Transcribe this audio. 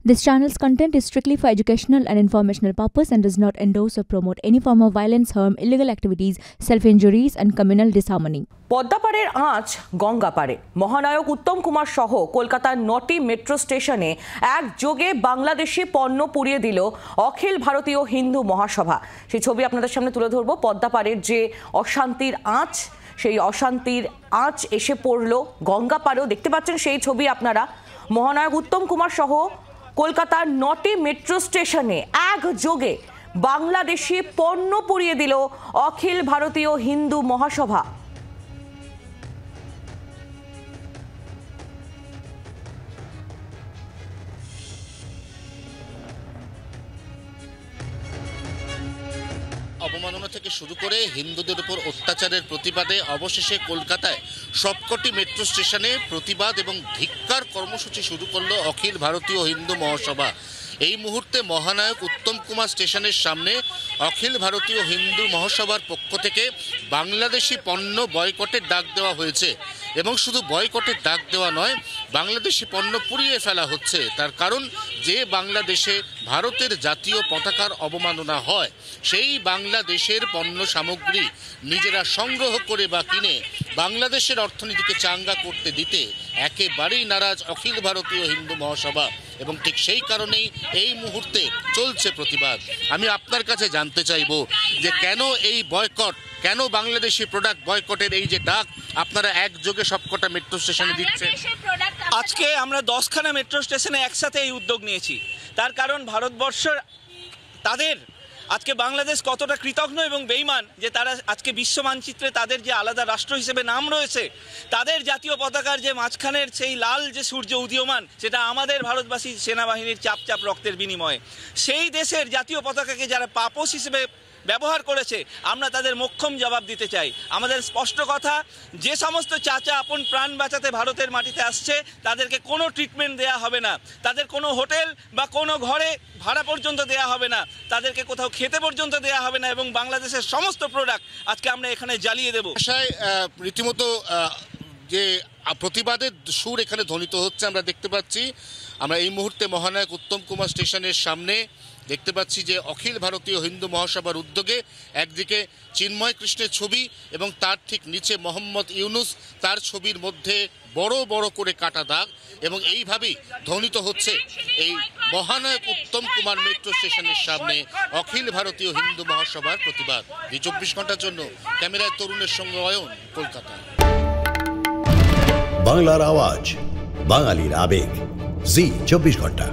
This channel's content is strictly for educational and informational purpose and does not endorse or promote any form of violence, harm, illegal activities, self-injuries and communal disharmony. পদ্মাপাড়ের আঁচ গঙ্গাপাড়ে মহানায়ক উত্তম কুমার সহ কলকাতার 9টি metro স্টেশনে একযোগে বাংলাদেশি পণ্য পুড়িয়ে দিল অখিল ভারতীয় হিন্দু মহাসভা। সেই ছবি আপনাদের সামনে তুলে ধরব। পদ্মাপাড়ের যে অশান্তির আঁচ, সেই অশান্তির আঁচ এসে পড়ল গঙ্গাপাড়েও। দেখতে পাচ্ছেন সেই ছবি আপনারা। মহানায়ক উত্তম কুমার সহ কলকাতার 9টি মেট্রো স্টেশনে একযোগে বাংলাদেশি পণ্য পুড়িয়ে দিল অখিল ভারতীয় হিন্দু মহাসভা। অবমাননা থেকে শুরু করে হিন্দুদের উপর অত্যাচারের প্রতিবাদে অবশেষে কলকাতায় সবকটি মেট্রো স্টেশনে প্রতিবাদ এবং ধিক্কার কর্মসূচি শুরু করলো অখিল ভারতীয় হিন্দু মহাসভা। এই মুহূর্তে মহানায়ক উত্তম কুমার স্টেশনের সামনে অখিল ভারতীয় হিন্দু মহাসভার পক্ষ থেকে বাংলাদেশি পণ্য বয়কটের ডাক দেওয়া হয়েছে এবং শুধু বয়কটের ডাক দেওয়া নয়, বাংলাদেশি পণ্য পুড়িয়ে ফেলা হচ্ছে। তার কারণ, যে বাংলাদেশে ভারতের জাতীয় পতাকার অবমাননা হয়, সেই বাংলাদেশের পণ্য সামগ্রী নিজেরা সংগ্রহ করে বা কিনে বাংলাদেশের অর্থনীতিকে চাঙ্গা করতে দিতে একেবারেই নারাজ অখিল ভারতীয় হিন্দু মহাসভা এবং ঠিক সেই কারণেই এই মুহূর্তে চলছে প্রতিবাদ। আমি আপনার কাছে জানতে চাইব যে কেন এই বয়কট, কেন বাংলাদেশি প্রোডাক্ট বয়কটের এই যে ডাক আপনারা একযোগে সবকটা মেট্রো স্টেশনে দিচ্ছেন? আজকে আমরা 10খানা মেট্রো স্টেশনে একসাথে এই উদ্যোগ নিয়েছি। তার কারণ ভারতবর্ষের তাদের আজকে বাংলাদেশ কতটা কৃতজ্ঞ এবং বেঈমান যে তারা আজকে বিশ্ব মানচিত্রে তাদের যে আলাদা রাষ্ট্র হিসেবে নাম রয়েছে, তাদের জাতীয় পতাকার যে মাঝখানের সেই লাল যে সূর্য উদীয়মান, সেটা আমাদের ভারতবাসী সেনাবাহিনীর চাপ রক্তের বিনিময়ে। সেই দেশের জাতীয় পতাকাকে যারা পাপোশ হিসেবে ব্যবহার করেছে, আমরা তাদের মোক্ষম জবাব দিতে চাই। আমাদের স্পষ্ট কথা, যে সমস্ত চাচা আপন প্রাণ বাঁচাতে ভারতের মাটিতে আসছে, তাদেরকে কোনো ট্রিটমেন্ট দেয়া হবে না, তাদের কোনো হোটেল বা কোনো ঘরে ভাড়া পর্যন্ত দেয়া হবে না, তাদেরকে কোথাও খেতে পর্যন্ত দেয়া হবে না এবং বাংলাদেশের সমস্ত প্রোডাক্ট আজকে আমরা এখানে জ্বালিয়ে দেব। রীতিমতো যে প্রতিবাদের সুর এখানে ধ্বনিত হচ্ছে আমরা দেখতে পাচ্ছি। আমরা এই মুহূর্তে মহানায়ক উত্তম কুমার স্টেশনের সামনে দেখতে পাচ্ছি যে অখিল ভারতীয় হিন্দু মহাসভার উদ্যোগে একদিকে চিন্ময় কৃষ্ণের ছবি এবং তার ঠিক নিচে মোহাম্মদ ইউনুস, তার ছবির মধ্যে বড় বড় করে কাটা দাগ, এবং এইভাবেই ধ্বনিত হচ্ছে এই মহানায়ক উত্তম কুমার মেট্রো স্টেশনের সামনে অখিল ভারতীয় হিন্দু মহাসভার প্রতিবাদ। 24 ঘন্টার জন্য ক্যামেরায় তরুণের সঙ্গে অয়ন, কলকাতা। বাংলার আওয়াজ, বাঙালির আবেগ, জি 24 ঘন্টা।